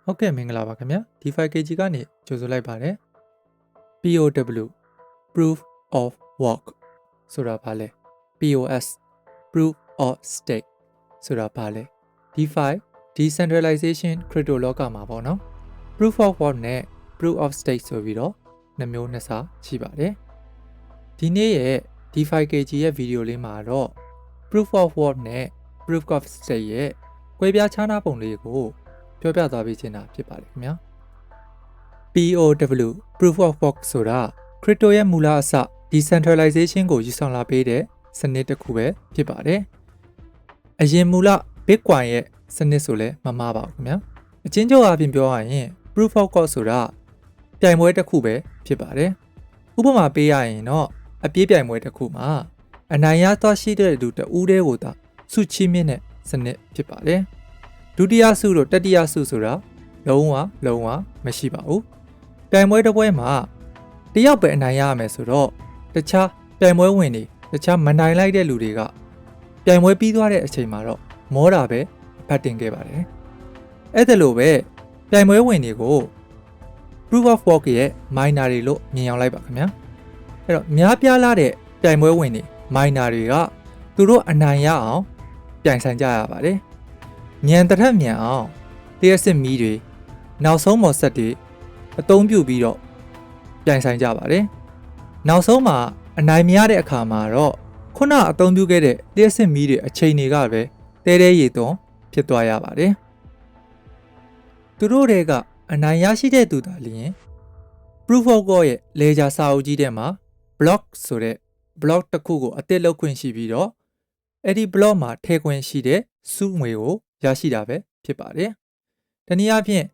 ဟုတ်ကဲ့မင်္ဂလာပါခင်ဗျာ D5KG ကနေကြိုဆိုလိုက်ပါတယ် POW Proof of Work ဆိုတာဘာလဲ POS Proof of Stake ဆိုတာဘာလဲ DeFi Decentralization Crypto လောကမှာပေါ့နော် Proof of Work နဲ့ Proof of Stake ဆိုပြီးတော့နှစ်မျိုးနှစ်စားရှိပါတယ်ဒီနေ့ရဲ့ D5KG ရဲ့ဗီဒီယိုလေးမှာတော့ Proof of Work နဲ့ Proof of Stake ရဲ့ကွဲပြားခြားနားပုံလေးကိုပြောပြသွားပေးချင်တာဖြစ်ပါတယ်ခင်ဗျာ POW Proof of Work ဆိုတာ Crypto ရဲ့မူလအစ Decentralization ကိုယူဆောင်လာပေးတဲ့စနစ်တစ်ခုပဲဖြစ်ပါတယ်အရင်မူလ Bitcoin ရဲ့စနစ်ဆိုလဲမမှားပါဘူးခင်ဗျာအချင်းချုပ်အပြင်ပြောရရင် Proof of Work ဆိုတာပြိုင်ပွဲတစ်ခုပဲဖြစ်ပါတယ်ဥပမာပေးရရင်တော့အပြေးပြိုင်ပွဲတစ်ခုမှာအနိုင်ရသွားရှိတဲ့လူတဦးတည်းကိုသာစုချီးမြှင့်တဲ့စနစ်ဖြစ်ပါတယ်ဒုတိယစုတို့တတိယစုဆိုတာလုံးဝမရှိပါဘူးပြိုင်ပွဲတစ်ပွဲမှာတယောက်ပဲအနိုင်ရရမယ်ဆိုတော့တခြားပြိုင်ပွဲဝင်တွေတခြားမနိုင်လိုက်တဲ့လူတွေကပြိုင်ပွဲပြီးသွားတဲ့အချိန်မှာတော့မောတာပဲဖတ်တင်ခဲ့ပါတယ်အဲ့ဒါလိုပဲပြိုင်ပွဲဝင်တွေကို Proof of Work ရဲ့ miner တွေလို့မြင်အောင်လိုက်ပါခင်ဗျာအဲ့တော့များပြားလာတဲ့ပြိုင်ပွဲဝင်တွေ miner တွေကသူတို့အနိုင်ရအောင်ပြိုင်ဆိုင်ကြရပါတယ်မြန်တစ်ထက်မြန်အောင်လျှက်စစ်မီးတွေနောက်ဆုံးမော်ဆက်တွေအသုံးပြုပြီးတော့ပြိုင်ဆိုင်ကြပါတယ်နောက်ဆုံးမှာအနိုင်မရတဲ့အခါမှာတော့ခုနအသုံးပြုခဲ့တဲ့လျှက်စစ်မီးတွေအချိန်တွေကပဲတဲတဲရေသွန်းဖြစ်သွားရပါတယ်သူတို့တွေကအနိုင်ရရှိတဲ့သူသာလျှင် Proof of Work ရဲ့ ledger စာအုပ်ကြီးထဲမှာ block ဆိုတဲ့ block တစ်ခုကိုအသစ်လုပ်ခွင့်ရှိပြီးတော့အဲ့ဒီ block မှာထည့်ခွင့်ရှိတဲ့စုငွေကိုရရှိတာပဲဖြစ်ပါတယ်။တနည်းအားဖြင့်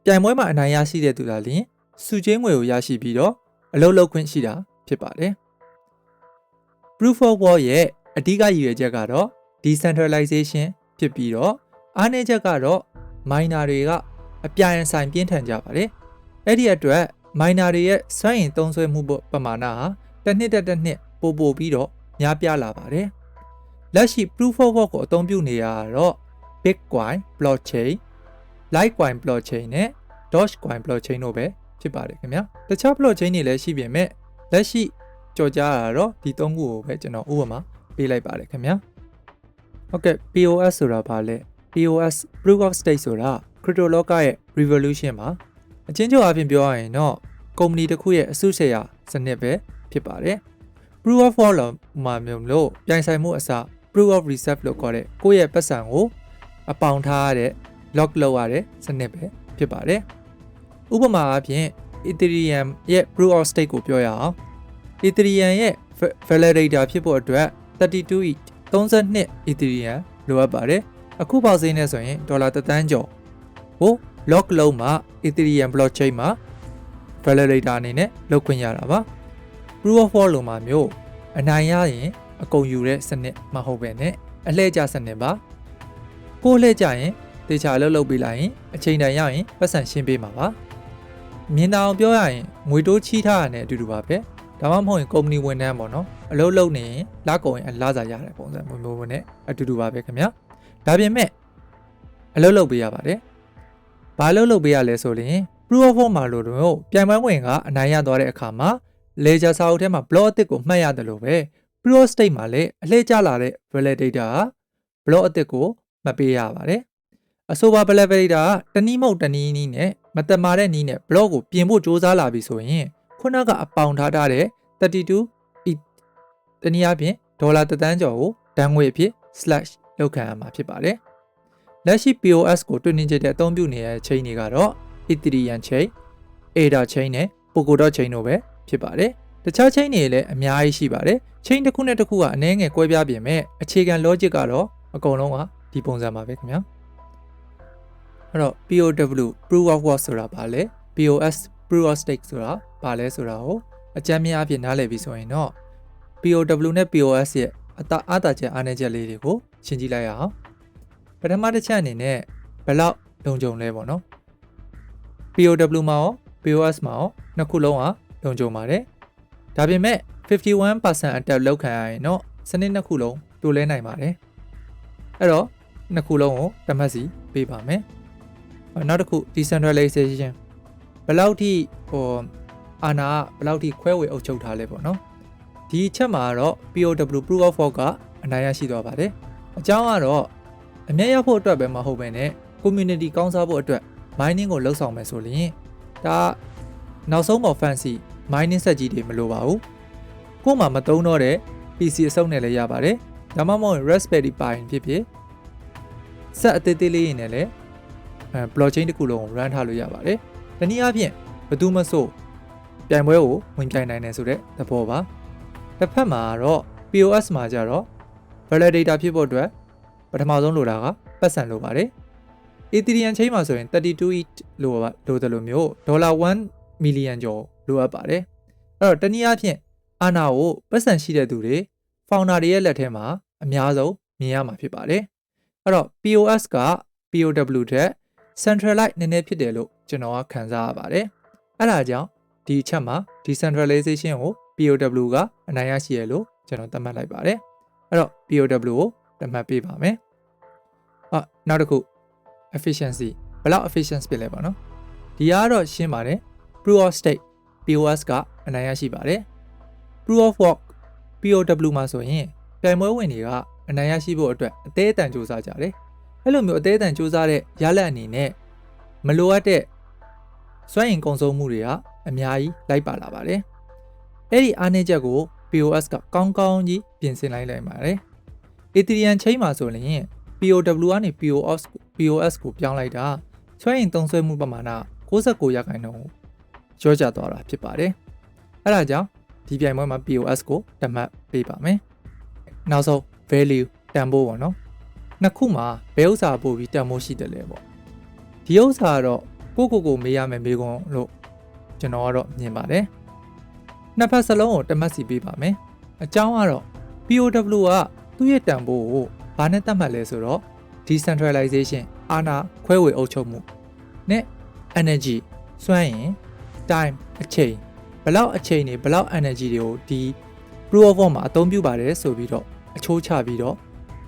ပြိုင်ပွဲမှာအနိုင်ရရှိတဲ့သူသာလျှင်စုချင်းငွေကိုရရှိပြီးတော့အလုပ်လုပ်ခွင့်ရှိတာဖြစ်ပါတယ်။ Proof of Work ရဲ့အဓိကရည်ရွယ်ချက်ကတော့ Decentralization ဖြစ်ပြီးတော့အားနည်းချက်ကတော့ miner တွေကအပြိုင်ဆိုင်ပြင်းထန်ကြပါတယ်။အဲ့ဒီအတွက် miner တွေရဲ့စွမ်းအင်သုံးစွဲမှုပမာဏဟာတစ်နှစ်ပိုပြီးတော့များပြားလာပါတယ်။လက်ရှိ Proof of Work ကိုအသုံးပြုနေရတော့ Bitcoin blockchain, Litecoin blockchain နဲ့ Dogecoin blockchain တို့ပဲဖြစ်ပါတယ်ခင်ဗျာ။တခြား blockchain တွေလည်းရှိပေမဲ့လက်ရှိကြော်ကြားတာတော့ဒီသုံးခုကိုပဲကျွန်တော်ဥပမာပေးလိုက်ပါတယ်ခင်ဗျာ။ဟုတ်ကဲ့ POS ဆိုတာဘာလဲ။ POS Proof of Stake ဆိုတာ Crypto လောကရဲ့ revolution မှာအချင်းချုပ်အပြင်ပြောရရင်တော့ကုမ္ပဏီတစ်ခုရဲ့အစုရှယ်ယာစနစ်ပဲဖြစ်ပါတယ်။ Proof of Work မှာမျိုးလို့ပြိုင်ဆိုင်မှုအစား Proof of Reserve လို့ခေါ်တဲ့ကိုယ့်ရဲ့ပတ်စံကိုအပေါင်ထားရတဲ့ lock လုပ်ရတဲ့စနစ်ပဲဖြစ်ပါတယ်။ဥပမာအားဖြင့် Ethereum ရဲ့ Proof of Stake ကိုပြောရအောင် Ethereum ရဲ့ validator ဖြစ်ဖို့အတွက်32 ETH 32 Ethereum လိုအပ်ပါတယ်။အခုပေါက်ဈေးနဲ့ဆိုရင်ဒေါ်လာ1 သန်းကျော်ကို lock လုပ်မှ Ethereum blockchain မှာ validator အနေနဲ့လုပ်ခွင့်ရတာပါ။ Proof of Work လိုမှာမျိုးအနိုင်ရရင်အကုန်ယူတဲ့စနစ်မဟုတ်ပဲနဲ့အလှည့်ကျစနစ်ပါကိုလှည့်ကျရင်တေချာလုပ်ပေးလိုက်ရင်အချိန်တန်ရရင်ပတ်စံရှင်းပေးမှာပါမြင်အောင်ပြောရရင်ငွေတိုးချီးထားရတဲ့အတူတူပါပဲဒါမှမဟုတ်ရင်ကုမ္ပဏီဝန်ထမ်းပေါ့နော်အလုပ်လုပ်နေရင်လကုန်ရင်အလားစားရတဲ့ပုံစံမျိုးနဲ့အတူတူပါပဲခင်ဗျာဒါပြင်မဲ့အလုပ်လုပ်ပေးရပါတယ်ဘာလုပ်ပေးရလဲဆိုရင် Proof of Work မှာလို့တော့ပြိုင်ပွဲဝင်ကအနိုင်ရသွားတဲ့အခါမှာledger စာအုပ်ထဲမှာ block အသစ်ကိုမှတ်ရတယ်လို့ပဲ Proof of Stake မှာလည်းအလှည့်ကျလာတဲ့ validator က block အသစ်ကိုမှတ်ပေးရပါတယ်အဆိုပါ validator ကတနည်းမဟုတ်တနည်းနည်းနဲ့မတမာတဲ့နည်းနဲ့ block ကိုပြင်ဖို့စ조사လာပြီဆိုရင်ခုနကအပေါင်ထားတဲ့32 ETH တနည်းအားဖြင့်ဒေါ်လာ1 သန်းကျော်ကိုတန်ငွေအဖြစ် slash လောက်ခံရမှာဖြစ်ပါတယ်လက်ရှိ POS ကိုတွင်နေကြတဲ့အသုံးပြုနေတဲ့ chain တွေကတော့ Ethereum chain, ADA chain နဲ့ Polkadot chain တို့ပဲဖြစ်ပါတယ်တခြား chain တွေလည်းအများကြီးရှိပါတယ် chain တစ်ခုနဲ့တစ်ခုကအနည်းငယ်ကွဲပြားပြင်မဲ့အခြေခံ logic ကတော့အကုန်လုံးကဒီပုံစံပါပဲခင်ဗျာအဲ့တော့ POW Proof of Work ဆိုတာဘာလဲ POS Proof of Stake ဆိုတာဘာလဲဆိုတာကိုအကြမ်းမြင်အဖြစ်နားလည်ပြီးဆိုရင်တော့ POW နဲ့ POS ရဲ့အားသာချက်အားနည်းချက်လေးတွေကိုရှင်းကြည့်လိုက်ရအောင်ပထမတစ်ချက်အနေနဲ့ဘယ်လောက်လုံခြုံလဲပေါ့နော် POW မှာရော POS မှာရောနှစ်ခုလုံးကလုံခြုံပါတယ်ဒါပေမဲ့ 51% attack လောက်ခံရရင်တော့စနစ်နှစ်ခုလုံးပြိုလဲနိုင်ပါတယ်အဲ့တော့နှစ်ခုလုံးကိုတမတ်စီပေးပါမယ် နောက်တစ်ခု decentralization ဘယ်လောက်ထိအာဏာဘယ်လောက်ထိခွဲဝေအုပ်ချုပ်ထားလဲပေါ့နော်ဒီအချက်မှာတော့ POW proof of work ကအနိုင်ရရှိသွားပါတယ်အကြောင်းကတော့အမြတ်ရဖို့အတွက်ပဲမဟုတ်ဘဲနဲ့ community ကောင်းစားဖို့အတွက် mining ကိုလှုပ်ဆောင်မယ်ဆိုရင်ဒါနောက်ဆုံးပေါ် fancy mining စက်ကြီးတွေမလိုပါဘူးကို့မှာမသုံးတော့တဲ့ PC အစုပ်နဲ့လည်းရပါတယ်ဒါမှမဟုတ် Raspberry Pi ဖြစ်ဖြစ်စက်အသေးသေးလေးနဲ့လည်းblockchain တစ်ခုလုံးကို run ထားလို့ရပါတယ်။ဒီနည်းအားဖြင့်ဘယ်သူမှဆိုပြိုင်ပွဲကိုဝင်ပြိုင်နိုင်တယ်ဆိုတဲ့သဘောပါ။တစ်ဖက်မှာတော့ POS မှာကျတော့ validator ဖြစ်ဖို့အတွက်ပထမဆုံးလိုတာကပတ်စံလိုပါတယ်။ Ethereum chain မှာဆိုရင်32 ETH လိုတယ်လို့မျိုး$1 million ကျော်လိုအပ်ပါတယ်။အဲ့တော့တနည်းအားဖြင့်အာဏာကိုပတ်စံရှိတဲ့သူတွေ founder တွေရဲ့လက်ထဲမှာအများဆုံးမြင်ရမှာဖြစ်ပါတယ်။အဲ့တော့ POS က POW တဲ့ centralize နည်းနည်းဖြစ်တယ်လို့ကျွန်တော်ကခံစားရပါတယ်။အဲ့ဒါကြောင့်ဒီအချက်မှာ decentralization ကို POW ကအနိုင်ရရှိရလို့ကျွန်တော်သတ်မှတ်လိုက်ပါတယ်။အဲ့တော့ POW ကိုသတ်မှတ်ပေးပါမယ်။နောက်တစ်ခု efficiency ဘယ်လောက် efficient ဖြစ်လဲပေါ့နော်။ဒီကတော့ရှင်းပါတယ်။ proof of stake POS ကအနိုင်ရရှိပါတယ်။ proof of work POW မှာဆိုရင်ပြိုင်ပွဲဝင်တွေကအနိုင်ရရှိဖို့အတွက်အသေးအတန်စူးစမ်းကြတယ်။အဲ့လိုမျိုးအသေးအတန်စူးစမ်းတဲ့ရလဒ်အနေနဲ့မလိုအပ်တဲ့စွမ်းအင်ကုန်ဆုံးမှုတွေကအများကြီးလိုက်ပါလာပါတယ်။အဲ့ဒီအားနည်းချက်ကို POS ကကောင်းကောင်းကြီးပြင်ဆင်လိုက်ပါတယ်။ Ethereum chain မှာဆိုရင် POW ကနေ POS ကိုပြောင်းလိုက်တာစွမ်းအင်သုံးစွဲမှုပမာဏ69%ကိုလျော့ကျသွားတာဖြစ်ပါတယ်။အဲ့ဒါကြောင့်ဒီပြိုင်ပွဲမှာ POS ကိုတတ်မှတ်ပေးပါမယ်။နောက်ဆုံး value တန်ဖိုးပေါ့နော်။နှစ်ခုမှာဘယ်ဥစ္စာပို့ပြီးတန်ဖိုးရှိတယ်လဲပေါ့။ဒီဥစ္စာကတော့ကိုမေးရမယ်မေးခွန်းလို့ကျွန်တော်ကတော့မြင်ပါတယ်။နှစ်ဖက်စလုံးကိုတမတ်စီပေးပါမယ်။အကြောင်းကတော့ POW ကသူ့ရဲ့တန်ဖိုးကိုဘာနဲ့သတ်မှတ်လဲဆိုတော့ decentralization အာဏာခွဲဝေအုပ်ချုပ်မှုနဲ့ energy စွမ်းအင် time အချိန်ဘလောက်အချိန်နေဘလောက် energy တွေကိုဒီ proof of work မှာအသုံးပြုပါတယ်ဆိုပြီးတော့အချိုးချပြီးတော့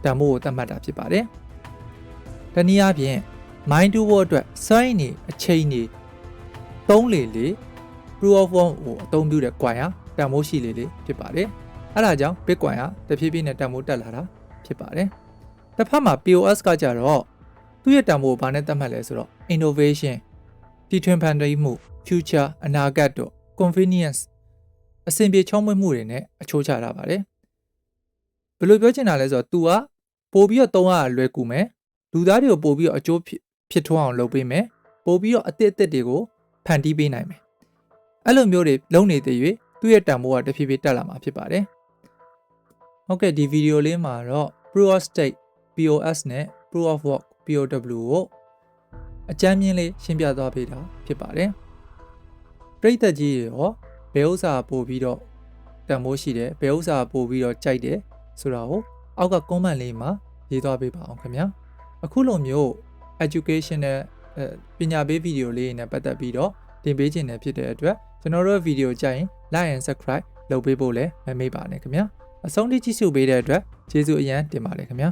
တန်ဖိုးကိုသတ်မှတ်တာဖြစ်ပါတယ်။တနည်းအားဖြင့် mine to work အတွက်စွမ်းအင်နေအချိန်နေသုံးလေလေ proof of work ကိုအသုံးပြုတဲ့ coin တန်ဖိုးရှိလေလေဖြစ်ပါတယ်။အဲဒါကြောင့် Bitcoin တဖြည်းဖြည်းနဲ့တန်ဖိုးတက်လာတာဖြစ်ပါတယ်။တစ်ဖက်မှာ POS ကကြတော့သူ့ရဲ့တန်ဖိုးကိုဘာနဲ့သတ်မှတ်လဲဆိုတော့ innovation တီထွင်ဖန်တီးမှု future အနာဂတ်တို့ convenience အဆင်ပြေချောမွေ့မှုတွေနဲ့အချိုးချထားပါတယ်ဘယ်လိုပြောချင်တာလဲဆိုတော့ तू ကပို့ပြီးတော့သုံးရလွယ်ကူမယ်လူသားတွေကိုပို့ပြီးတော့အကျိုးဖြစ်ထွန်းအောင်လုပ်ပေးမယ်ပို့ပြီးတော့အသစ်တွေကိုဖန်တီးပေးနိုင်မယ်အဲ့လိုမျိုးတွေလုံးနေတဲ့၍သူ့ရဲ့တန်ဖိုးကတဖြည်းဖြည်းတက်လာမှာဖြစ်ပါတယ်ဟုတ်ကဲ့ဒီဗီဒီယိုလေးမှာတော့ proof of stake POS နဲ့ proof of work POW ကိုအကြမ်းမြင်လေးရှင်းပြသွားပေးတာဖြစ်ပါတယ်ပရိသတ်ကြီးရောဘယ်ဥစ္စာပို့ပြီးတော့တန်ဖိုးရှိတယ်ဘယ်ဥစ္စာပို့ပြီးတော့ကြိုက်တယ်ဆိုတာကိုအောက်က comment လေးမှာရေးသွားပေးပါအောင်ခင်ဗျာအခုလိုမျိုး educational ပညာပေးဗီဒီယိုလေးနဲ့ပတ်သက်ပြီးတော့တင်ပေးခြင်းနဲ့ဖြစ်တဲ့အတွက်ကျွန်တော်တို့ဗီဒီယိုကြိုက်ရင် like and subscribe လုပ်ပေးဖို့လည်းမမေ့ပါနဲ့ခင်ဗျာအဆုံးထိကြည့်ရှုပေးတဲ့အတွက်ကျေးဇူးအရန်တင်ပါတယ်ခင်ဗျာ